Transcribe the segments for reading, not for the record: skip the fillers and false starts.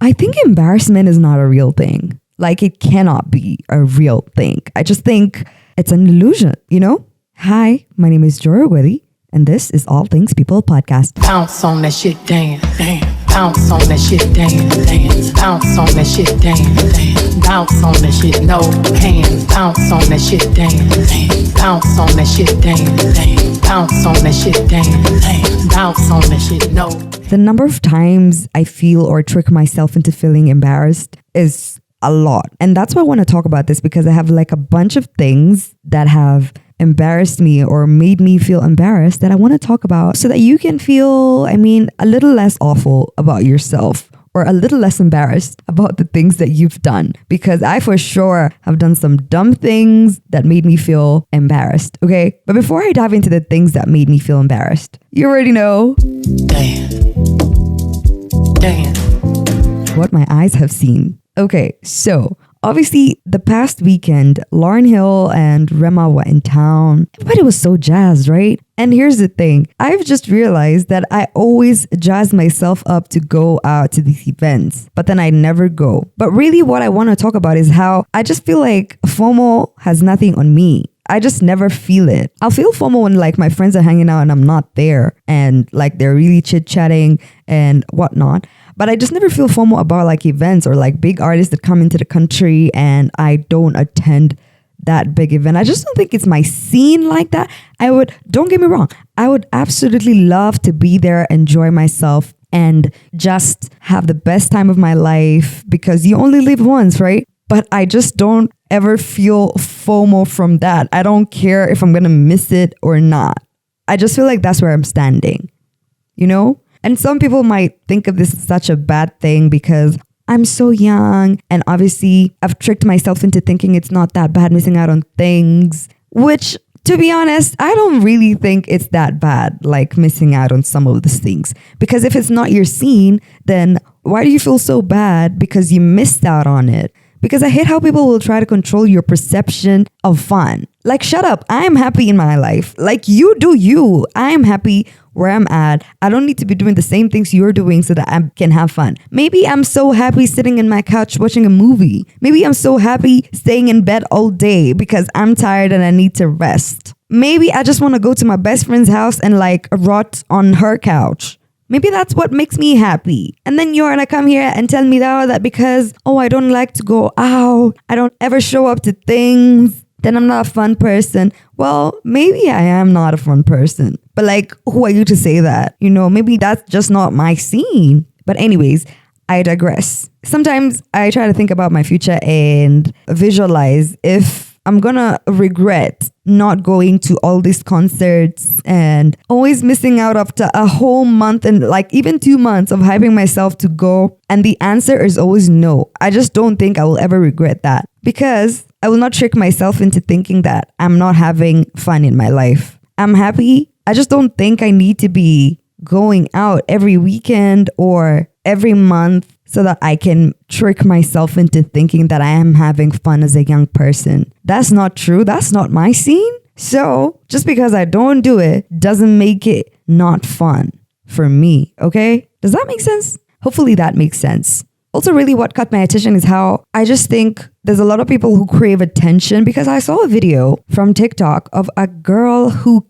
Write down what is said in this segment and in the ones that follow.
I think embarrassment is not a real thing. Like, it cannot be a real thing. I just think it's an illusion, you know? Hi, my name is Ogwedhi, and this is All Things People podcast. Pounce on that shit, dance, dance. Bounce on that shit, dance, dance. Bounce on that shit, dance, dance. Bounce on that shit, no hands. Bounce on that shit, dance, dance. Bounce on that shit, dance, dance. Bounce on that shit, dance, dance. Bounce on that shit, no. The number of times I feel or trick myself into feeling embarrassed is a lot. And that's why I want to talk about this, because I have like a bunch of things that have embarrassed me or made me feel embarrassed that I want to talk about so that you can feel, a little less awful about yourself or a little less embarrassed about the things that you've done. Because I for sure have done some dumb things that made me feel embarrassed, okay? But before I dive into the things that made me feel embarrassed, you already know what my eyes have seen. Okay, so obviously the past weekend, Lauryn Hill and Rema were in town. Everybody was so jazzed, right? And here's the thing. I've just realized that I always jazz myself up to go out to these events, but then I never go. But really what I want to talk about is how I just feel like FOMO has nothing on me. I just never feel it. I'll feel FOMO when like my friends are hanging out and I'm not there and like they're really chit-chatting and whatnot. But I just never feel FOMO about like events or like big artists that come into the country and I don't attend that big event. I just don't think it's my scene like that. Don't get me wrong, I would absolutely love to be there, enjoy myself, and just have the best time of my life because you only live once, right? But I just don't ever feel FOMO from that. I don't care if I'm going to miss it or not. I just feel like that's where I'm standing, you know? And some people might think of this as such a bad thing because I'm so young. And obviously, I've tricked myself into thinking it's not that bad missing out on things, which, to be honest, I don't really think it's that bad, like missing out on some of these things. Because if it's not your scene, then why do you feel so bad because you missed out on it? Because I hate how people will try to control your perception of fun. Like, shut up. I am happy in my life. Like, you do you. I am happy where I'm at. I don't need to be doing the same things you're doing so that I can have fun. Maybe I'm so happy sitting in my couch watching a movie. Maybe I'm so happy staying in bed all day because I'm tired and I need to rest. Maybe I just want to go to my best friend's house and like rot on her couch. Maybe that's what makes me happy. And then you're gonna come here and tell me that because, I don't like to go out, I don't ever show up to things, then I'm not a fun person. Well, maybe I am not a fun person. But like, who are you to say that? You know, maybe that's just not my scene. But anyways, I digress. Sometimes I try to think about my future and visualize if I'm gonna regret not going to all these concerts and always missing out after a whole month and like even 2 months of hyping myself to go. And the answer is always no. I just don't think I will ever regret that because I will not trick myself into thinking that I'm not having fun in my life. I'm happy. I just don't think I need to be going out every weekend or every month so that I can trick myself into thinking that I am having fun as a young person. That's not true. That's not my scene. So just because I don't do it doesn't make it not fun for me. Okay? Does that make sense? Hopefully that makes sense. Also, really what caught my attention is how I just think there's a lot of people who crave attention because I saw a video from TikTok of a girl who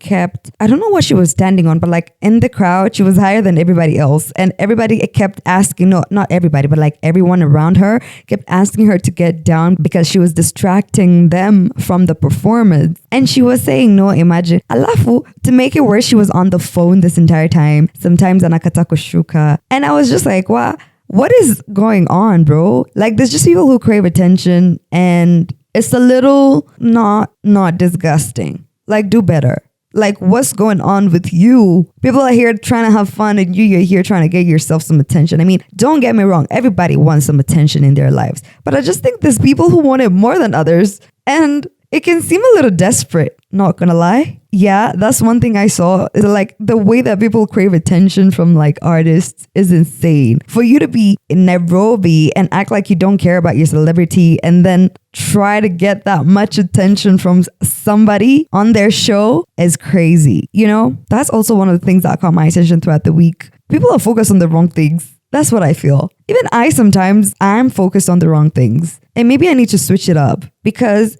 I don't know what she was standing on, but like in the crowd, she was higher than everybody else. And everybody kept asking, no, not everybody, but like everyone around her kept asking her to get down because she was distracting them from the performance. And she was saying, no, imagine. Alafu, to make it worse, she was on the phone this entire time. Sometimes anakata kushuka. And I was just like, wow. What is going on, bro? Like, there's just people who crave attention and it's a little not disgusting. Like, do better. Like, what's going on with you? People are here trying to have fun and you're here trying to get yourself some attention. I mean, don't get me wrong. Everybody wants some attention in their lives. But I just think there's people who want it more than others. And it can seem a little desperate, not gonna lie. Yeah, that's one thing I saw. Is like the way that people crave attention from like artists is insane. For you to be in Nairobi and act like you don't care about your celebrity and then try to get that much attention from somebody on their show is crazy. You know, that's also one of the things that caught my attention throughout the week. People are focused on the wrong things. That's what I feel. Even I sometimes I'm focused on the wrong things. And maybe I need to switch it up because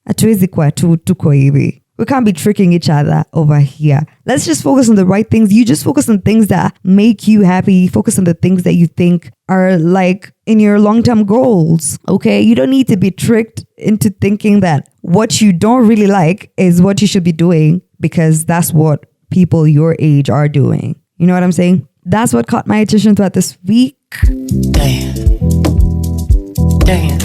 hatuwezi kuwa tuko hivi. We can't be tricking each other over here. Let's just focus on the right things. You just focus on things that make you happy. Focus on the things that you think are like in your long-term goals. Okay? You don't need to be tricked into thinking that what you don't really like is what you should be doing because that's what people your age are doing. You know what I'm saying? That's what caught my attention throughout this week. Damn.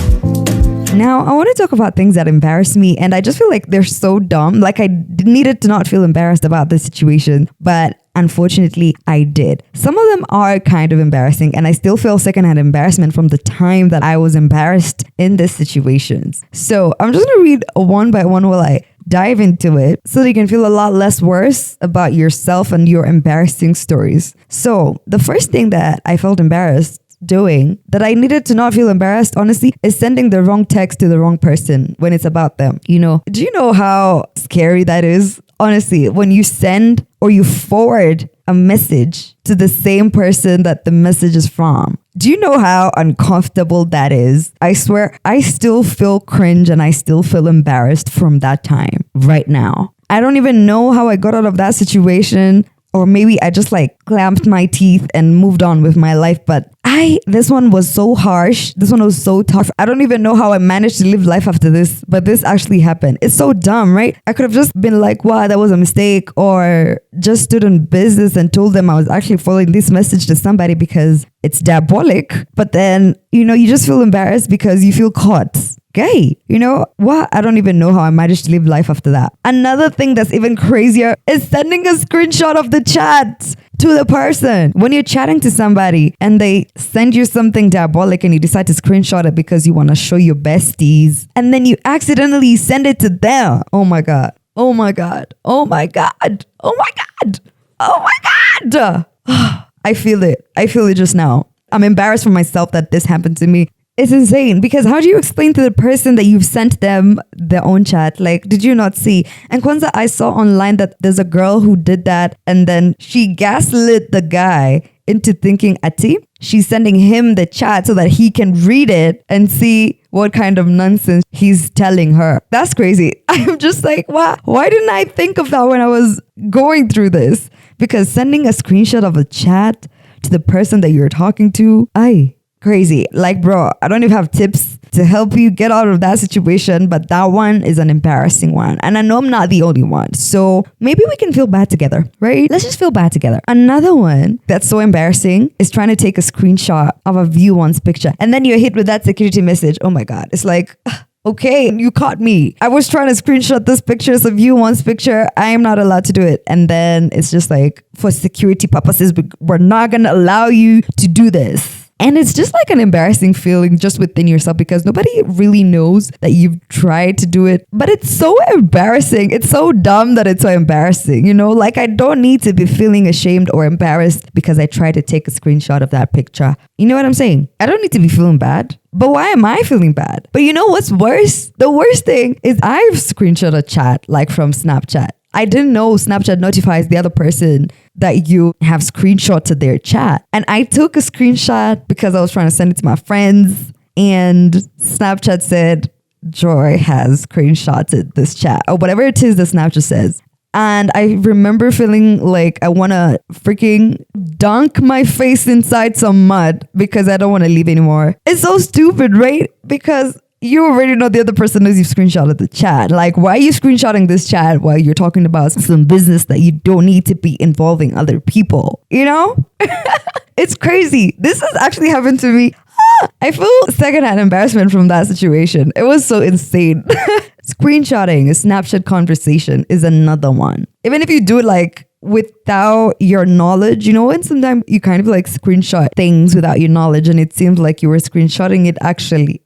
Now, I want to talk about things that embarrass me, and I just feel like they're so dumb. Like I needed to not feel embarrassed about this situation, but unfortunately, I did. Some of them are kind of embarrassing, and I still feel secondhand embarrassment from the time that I was embarrassed in these situations. So I'm just going to read one by one while I dive into it so that you can feel a lot less worse about yourself and your embarrassing stories. So the first thing that I felt embarrassed doing that I needed to not feel embarrassed, honestly, is sending the wrong text to the wrong person when it's about them. You know, do you know how scary that is? Honestly, when you send or you forward a message to the same person that the message is from. Do you know how uncomfortable that is? I swear, I still feel cringe and I still feel embarrassed from that time right now. I don't even know how I got out of that situation. Or maybe I just like clamped my teeth and moved on with my life. But this one was so harsh. This one was so tough. I don't even know how I managed to live life after this, but this actually happened. It's so dumb, right? I could have just been like, wow, that was a mistake. Or just stood on business and told them I was actually forwarding this message to somebody because it's diabolic. But then, you know, you just feel embarrassed because you feel caught. Okay, you know what? I don't even know how I managed to live life after that. Another thing that's even crazier is sending a screenshot of the chat to the person. When you're chatting to somebody and they send you something diabolic and you decide to screenshot it because you want to show your besties and then you accidentally send it to them. Oh my God. Oh my God. Oh my God. Oh my God. Oh my God. I feel it. I feel it just now. I'm embarrassed for myself that this happened to me. It's insane because how do you explain to the person that you've sent them their own chat? Like, did you not see? And Kwanzaa, I saw online that there's a girl who did that and then she gaslit the guy into thinking Ati. She's sending him the chat so that he can read it and see what kind of nonsense he's telling her. That's crazy. I'm just like, wow, why didn't I think of that when I was going through this? Because sending a screenshot of a chat to the person that you're talking to, crazy. Like, bro, I don't even have tips to help you get out of that situation, but that one is an embarrassing one. And I know I'm not the only one. So maybe we can feel bad together, right? Let's just feel bad together. Another one that's so embarrassing is trying to take a screenshot of a view once picture. And then you're hit with that security message. Oh my God. It's like, okay, you caught me. I was trying to screenshot this picture as a view once picture. I am not allowed to do it. And then it's just like, for security purposes, we're not going to allow you to do this. And it's just like an embarrassing feeling just within yourself because nobody really knows that you've tried to do it. But it's so embarrassing. It's so dumb that it's so embarrassing. You know, like I don't need to be feeling ashamed or embarrassed because I tried to take a screenshot of that picture. You know what I'm saying? I don't need to be feeling bad. But why am I feeling bad? But you know what's worse? The worst thing is I've screenshot a chat like from Snapchat. I didn't know Snapchat notifies the other person that you have screenshotted their chat. And I took a screenshot because I was trying to send it to my friends. And Snapchat said, Joy has screenshotted this chat or whatever it is that Snapchat says. And I remember feeling like I want to freaking dunk my face inside some mud because I don't want to leave anymore. It's so stupid, right? Because you already know the other person knows you've screenshotted the chat. Like, why are you screenshotting this chat while you're talking about some business that you don't need to be involving other people? You know? It's crazy. This has actually happened to me. I feel secondhand embarrassment from that situation. It was so insane. Screenshotting a Snapchat conversation is another one. Even if you do it like without your knowledge, you know, and sometimes you kind of like screenshot things without your knowledge and it seems like you were screenshotting it actually.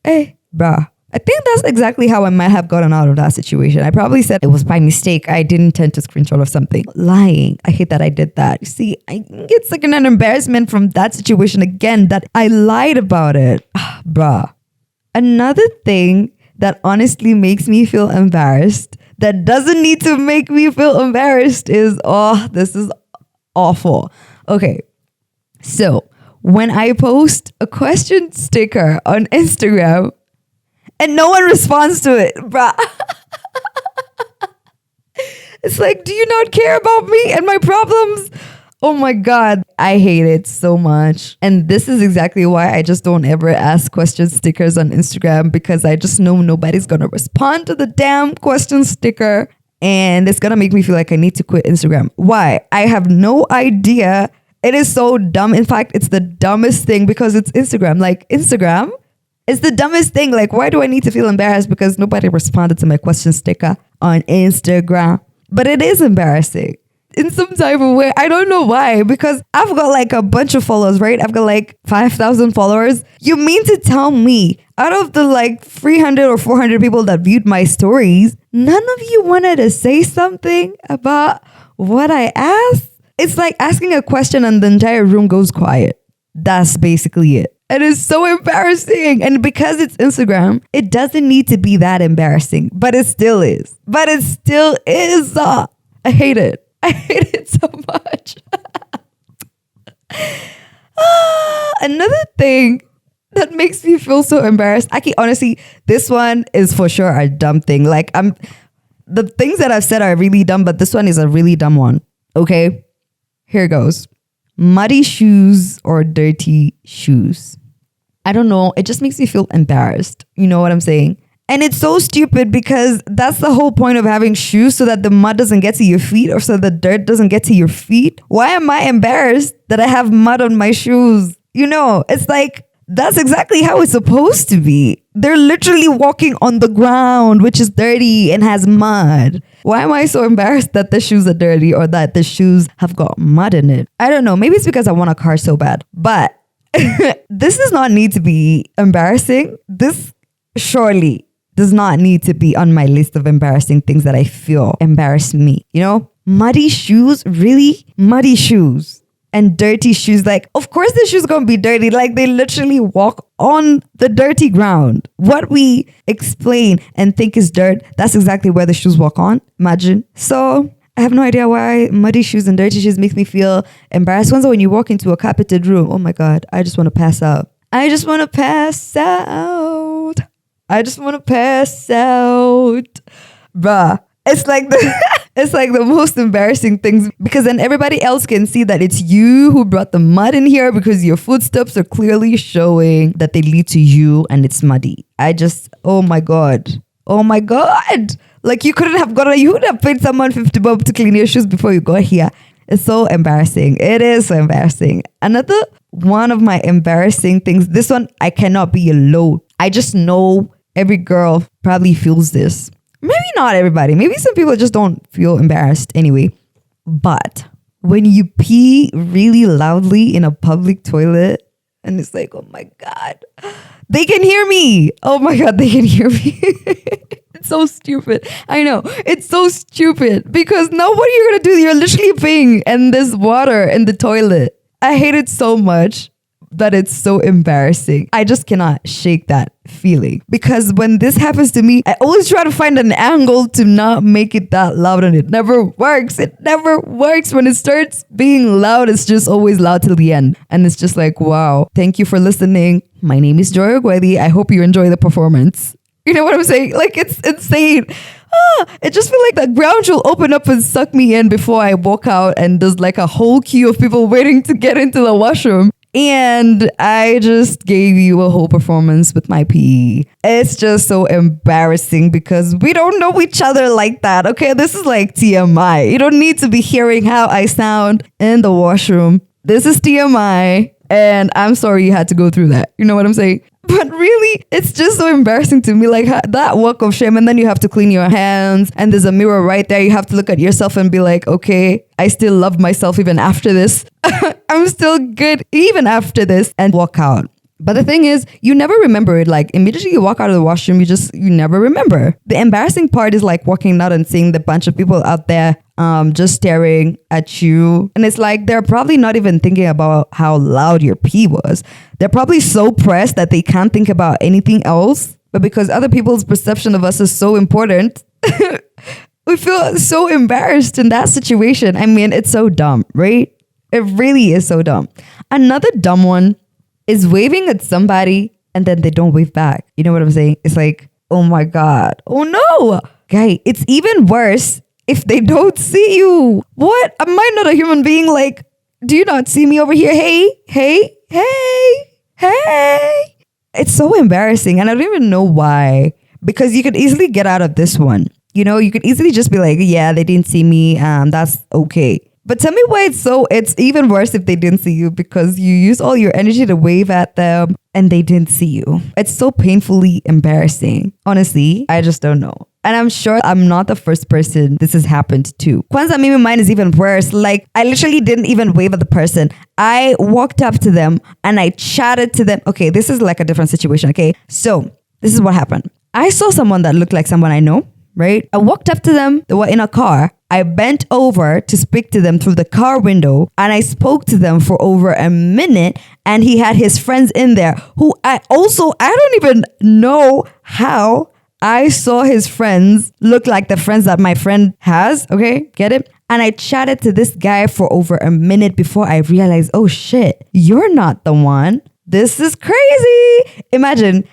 Bruh. I think that's exactly how I might have gotten out of that situation. I probably said it was by mistake. I didn't intend to screenshot of something. Lying. I hate that I did that. You see, I get secondhand embarrassment from that situation again that I lied about it. Bruh. Another thing that honestly makes me feel embarrassed that doesn't need to make me feel embarrassed is, this is awful. Okay. So when I post a question sticker on Instagram and no one responds to it, bruh. It's like, do you not care about me and my problems? Oh my God, I hate it so much. And this is exactly why I just don't ever ask question stickers on Instagram, because I just know nobody's going to respond to the damn question sticker. And it's going to make me feel like I need to quit Instagram. Why? I have no idea. It is so dumb. In fact, it's the dumbest thing because it's Instagram. Like, Instagram is the dumbest thing. Like, why do I need to feel embarrassed because nobody responded to my question sticker on Instagram? But it is embarrassing in some type of way. I don't know why, because I've got like a bunch of followers, right? I've got like 5,000 followers. You mean to tell me out of the like 300 or 400 people that viewed my stories, none of you wanted to say something about what I asked? It's like asking a question and the entire room goes quiet. That's basically it. It is so embarrassing. And because it's Instagram, it doesn't need to be that embarrassing, but it still is. But it still is. I hate it. I hate it so much. Another thing that makes me feel so embarrassed. Honestly, this one is for sure a dumb thing. Like, the things that I've said are really dumb, but this one is a really dumb one. Okay, here goes. Muddy shoes or dirty shoes. I don't know. It just makes me feel embarrassed. You know what I'm saying? And it's so stupid because that's the whole point of having shoes, so that the mud doesn't get to your feet or so the dirt doesn't get to your feet. Why am I embarrassed that I have mud on my shoes? You know, it's like, that's exactly how it's supposed to be. They're literally walking on the ground, which is dirty and has mud. Why am I so embarrassed that the shoes are dirty or that the shoes have got mud in it? I don't know. Maybe it's because I want a car so bad. But this does not need to be embarrassing. This surely does not need to be on my list of embarrassing things that I feel embarrass me. You know, muddy shoes, really? Muddy shoes and dirty shoes. Like, of course the shoes gonna be dirty. Like, they literally walk on the dirty ground. What we explain and think is dirt, that's exactly where the shoes walk on. Imagine. So I have no idea why muddy shoes and dirty shoes makes me feel embarrassed. Once when you walk into a carpeted room, oh my God, I just want to pass out. I just want to pass out. I just want to pass out. Bruh. It's like the most embarrassing things, because then everybody else can see that it's you who brought the mud in here, because your footsteps are clearly showing that they lead to you and it's muddy. Oh my God. Oh my God. Like, you would have paid someone 50 bob to clean your shoes before you got here. It's so embarrassing. It is so embarrassing. Another one of my embarrassing things, this one, I cannot be alone. I just know every girl probably feels this. Maybe not everybody. Maybe some people just don't feel embarrassed anyway. But when you pee really loudly in a public toilet, and it's like, oh my God, they can hear me. Oh my God, they can hear me. It's so stupid. I know. It's so stupid, because now what are you going to do? You're literally peeing and there's water in the toilet. I hate it so much that it's so embarrassing. I just cannot shake that feeling, because when this happens to me, I always try to find an angle to not make it that loud, and it never works. It never works. When it starts being loud, it's just always loud till the end. And it's just like, wow, thank you for listening. My name is Joy Ogwedhi. I hope you enjoy the performance. You know what I'm saying? Like, it's insane. It just feels like the ground will open up and suck me in before I walk out, and there's like a whole queue of people waiting to get into the washroom. And I just gave you a whole performance with my pee. It's just so embarrassing because we don't know each other like that. Okay, this is like TMI. You don't need to be hearing how I sound in the washroom. This is TMI. And I'm sorry you had to go through that. You know what I'm saying? But really, it's just so embarrassing to me, like that walk of shame. And then you have to clean your hands and there's a mirror right there. You have to look at yourself and be like, okay, I still love myself even after this. I'm still good even after this, and walk out. But the thing is, you never remember it. Like, immediately you walk out of the washroom, you never remember. The embarrassing part is like walking out and seeing the bunch of people out there just staring at you. And it's like, they're probably not even thinking about how loud your pee was. They're probably so pressed that they can't think about anything else. But because other people's perception of us is so important, we feel so embarrassed in that situation. I mean, it's so dumb, right? It really is so dumb. Another dumb one is waving at somebody and then they don't wave back. You know what I'm saying? It's like, oh my God. Oh no. Guy, it's even worse if they don't see you. What? Am I not a human being? Like, do you not see me over here? Hey, hey, hey, hey. It's so embarrassing. And I don't even know why. Because you could easily get out of this one. You know, you could easily just be like, yeah, they didn't see me. That's okay. But tell me why it's even worse if they didn't see you, because you use all your energy to wave at them and they didn't see you. It's so painfully embarrassing. Honestly, I just don't know. And I'm sure I'm not the first person this has happened to. Kwanzaa, maybe mine is even worse. Like, I literally didn't even wave at the person. I walked up to them and I chatted to them. Okay, this is like a different situation, okay? So, this is what happened. I saw someone that looked like someone I know, right? I walked up to them. They were in a car. I bent over to speak to them through the car window and I spoke to them for over a minute, and he had his friends in there who I don't even know how I saw his friends look like the friends that my friend has. Okay, get it? And I chatted to this guy for over a minute before I realized, oh shit, you're not the one. This is crazy. Imagine,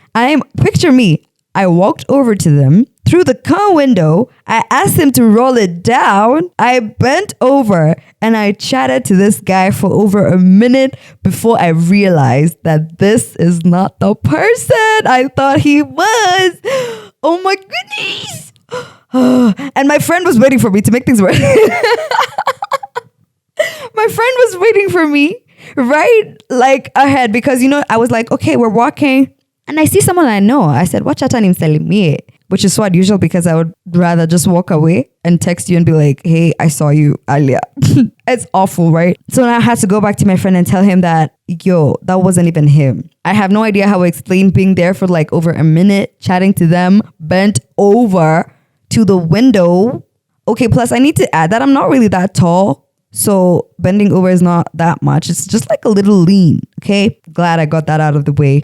picture me. I walked over to them through the car window. I asked him to roll it down. I bent over and I chatted to this guy for over a minute before I realized that this is not the person I thought he was. Oh my goodness. And my friend was waiting for me to make things worse. My friend was waiting for me right like ahead, because, you know, I was like, okay, we're walking. And I see someone I know. I said, what chat is telling me? Which is so unusual because I would rather just walk away and text you and be like, hey, I saw you earlier. It's awful, right? So now I had to go back to my friend and tell him that, yo, that wasn't even him. I have no idea how to explain being there for like over a minute, chatting to them, bent over to the window. Okay, plus I need to add that I'm not really that tall. So bending over is not that much. It's just like a little lean. Okay. Glad I got that out of the way.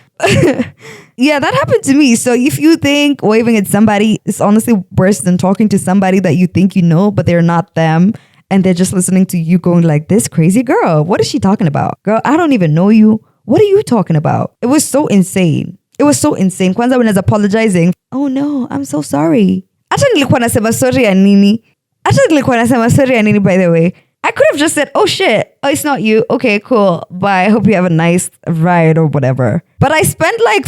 Yeah, that happened to me. So if you think waving at somebody is honestly worse than talking to somebody that you think you know, but they're not them, and they're just listening to you going like, this crazy girl, what is she talking about? Girl, I don't even know you. What are you talking about? It was so insane. It was so insane. Kwanzaa, when I was apologizing, oh no, I'm so sorry. Hata nilikuwa nasema sorry ya nini? Hata nilikuwa nasema sorry ya nini, by the way. I could have just said, oh shit, oh, it's not you. Okay, cool. Bye. I hope you have a nice ride or whatever. But I spent like,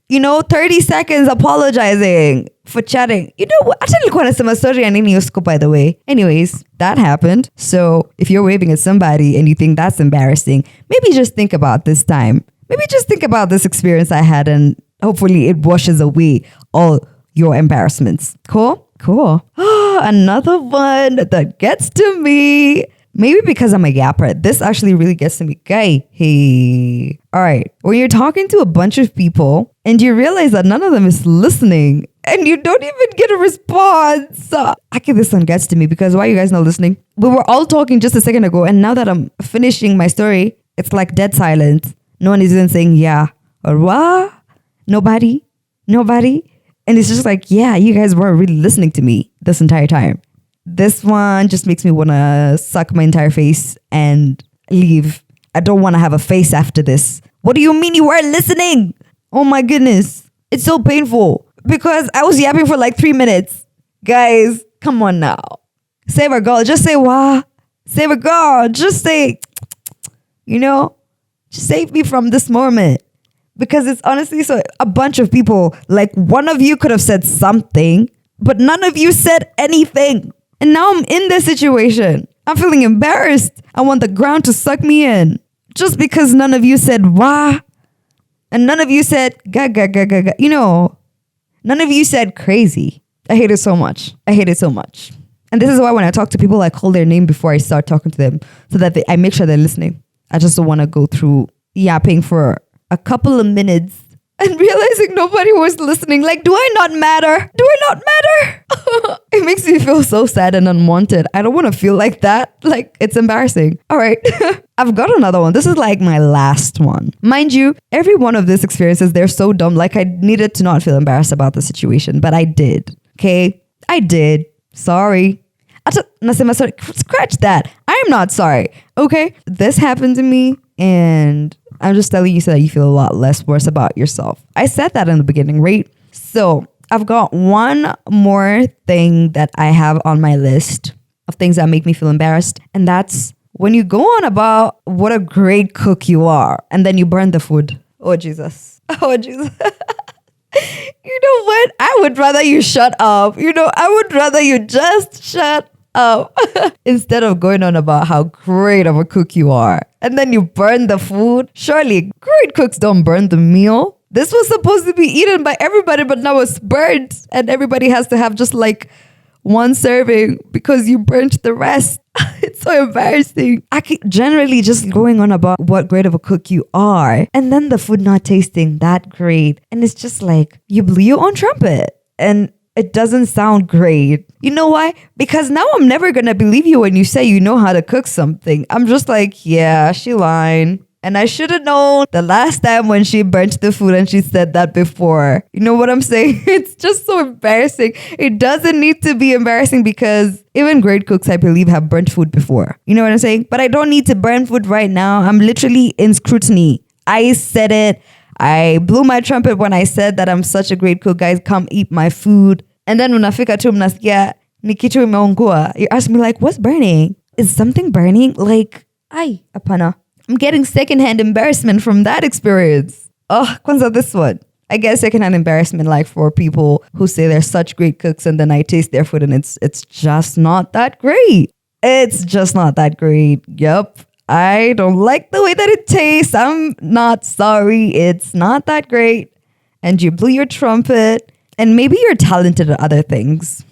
30 seconds apologizing for chatting. You know what? Actually, nilikuwa nasema sorry ya nini usiku, by the way. Anyways, that happened. So if you're waving at somebody and you think that's embarrassing, maybe just think about this time. Maybe just think about this experience I had, and hopefully it washes away all your embarrassments. Cool? Cool. Another one that gets to me. Maybe because I'm a yapper. This actually really gets to me. Guy, hey. All right. When you're talking to a bunch of people and you realize that none of them is listening and you don't even get a response. Okay, this one gets to me because why are you guys not listening? We were all talking just a second ago, and now that I'm finishing my story, it's like dead silence. No one is even saying yeah or what? Nobody. And it's just like, yeah, you guys weren't really listening to me this entire time. This one just makes me want to suck my entire face and leave. I don't want to have a face after this. What do you mean you weren't listening? Oh my goodness. It's so painful because I was yapping for like 3 minutes. Guys, come on now. Save a girl. Just say, wah. Save a girl. Just say, just save me from this moment. Because it's honestly so a bunch of people, like one of you could have said something, but none of you said anything. And now I'm in this situation. I'm feeling embarrassed. I want the ground to suck me in. Just because none of you said wah. And none of you said ga ga ga ga ga. None of you said crazy. I hate it so much. And this is why when I talk to people, I call their name before I start talking to them so that I make sure they're listening. I just don't want to go through yapping for a couple of minutes and realizing nobody was listening. Like, do I not matter? It makes me feel so sad and unwanted. I don't want to feel like that. Like, it's embarrassing. All right. I've got another one. This is like my last one. Mind you, every one of these experiences, they're so dumb. Like, I needed to not feel embarrassed about the situation, but I did. Okay? I did. Sorry. Nasema sorry. Scratch that. I'm not sorry. Okay? This happened to me, and I'm just telling you so that you feel a lot less worse about yourself. I said that in the beginning, right? So I've got one more thing that I have on my list of things that make me feel embarrassed. And that's when you go on about what a great cook you are and then you burn the food. Oh, Jesus. Oh, Jesus. You know what? I would rather you shut up. I would rather you just shut up instead of going on about how great of a cook you are. And then you burn the food. Surely great cooks don't burn the meal. This was supposed to be eaten by everybody, but now it's burnt. And everybody has to have just like one serving because you burnt the rest. It's so embarrassing. I keep generally just going on about what great of a cook you are. And then the food not tasting that great. And it's just like, you blew your own trumpet. And it doesn't sound great. You know why? Because now I'm never going to believe you when you say you know how to cook something. I'm just like, yeah, she lying. And I should have known the last time when she burnt the food and she said that before. You know what I'm saying? It's just so embarrassing. It doesn't need to be embarrassing because even great cooks, I believe, have burnt food before. You know what I'm saying? But I don't need to burn food right now. I'm literally in scrutiny. I said it. I blew my trumpet when I said that I'm such a great cook. Guys, come eat my food. And then when I fika tu mnasikia ni kitu imeungua, you ask me like, what's burning? Is something burning? Like, ay, apana. I'm getting secondhand embarrassment from that experience. Oh, kwanza this one. I get secondhand embarrassment like for people who say they're such great cooks and then I taste their food and it's just not that great. It's just not that great. Yep. I don't like the way that it tastes. I'm not sorry. It's not that great. And you blew your trumpet. And maybe you're talented at other things.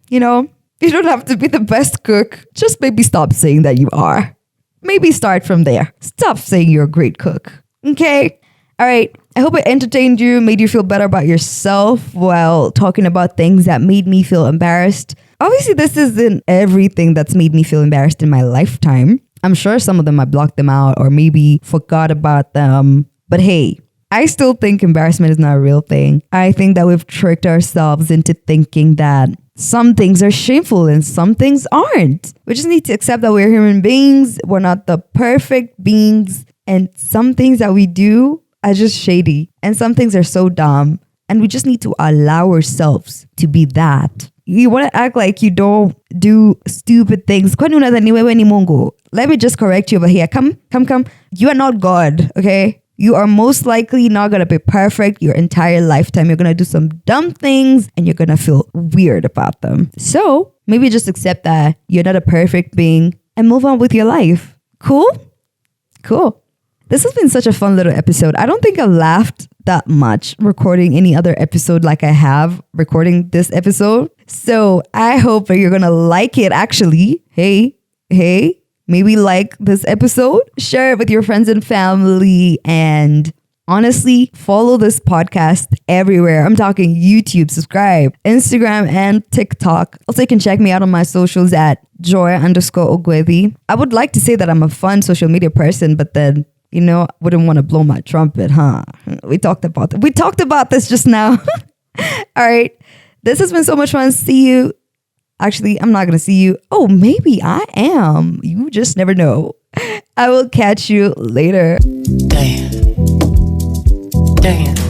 You know, you don't have to be the best cook. Just maybe stop saying that you are. Maybe start from there. Stop saying you're a great cook. Okay? All right. I hope it entertained you, made you feel better about yourself while talking about things that made me feel embarrassed. Obviously, this isn't everything that's made me feel embarrassed in my lifetime. I'm sure some of them I blocked them out or maybe forgot about them. But hey, I still think embarrassment is not a real thing. I think that we've tricked ourselves into thinking that some things are shameful and some things aren't. We just need to accept that we're human beings. We're not the perfect beings. And some things that we do are just shady. And some things are so dumb. And we just need to allow ourselves to be that. You want to act like you don't do stupid things. Let me just correct you over here. Come. You are not God, okay? You are most likely not going to be perfect your entire lifetime. You're going to do some dumb things and you're going to feel weird about them. So maybe just accept that you're not a perfect being and move on with your life. Cool? Cool. This has been such a fun little episode. I don't think I've laughed that much recording any other episode like I have recording this episode. So I hope that you're going to like it actually. Hey. Maybe like this episode, share it with your friends and family, and honestly, follow this podcast everywhere. I'm talking YouTube, subscribe, Instagram, and TikTok. Also, you can check me out on my socials at joy_Ogwedhi. I would like to say that I'm a fun social media person, but then, wouldn't want to blow my trumpet, huh? We talked about this just now. All right. This has been so much fun. See you. Actually, I'm not going to see you. Oh, maybe I am. You just never know. I will catch you later. Damn.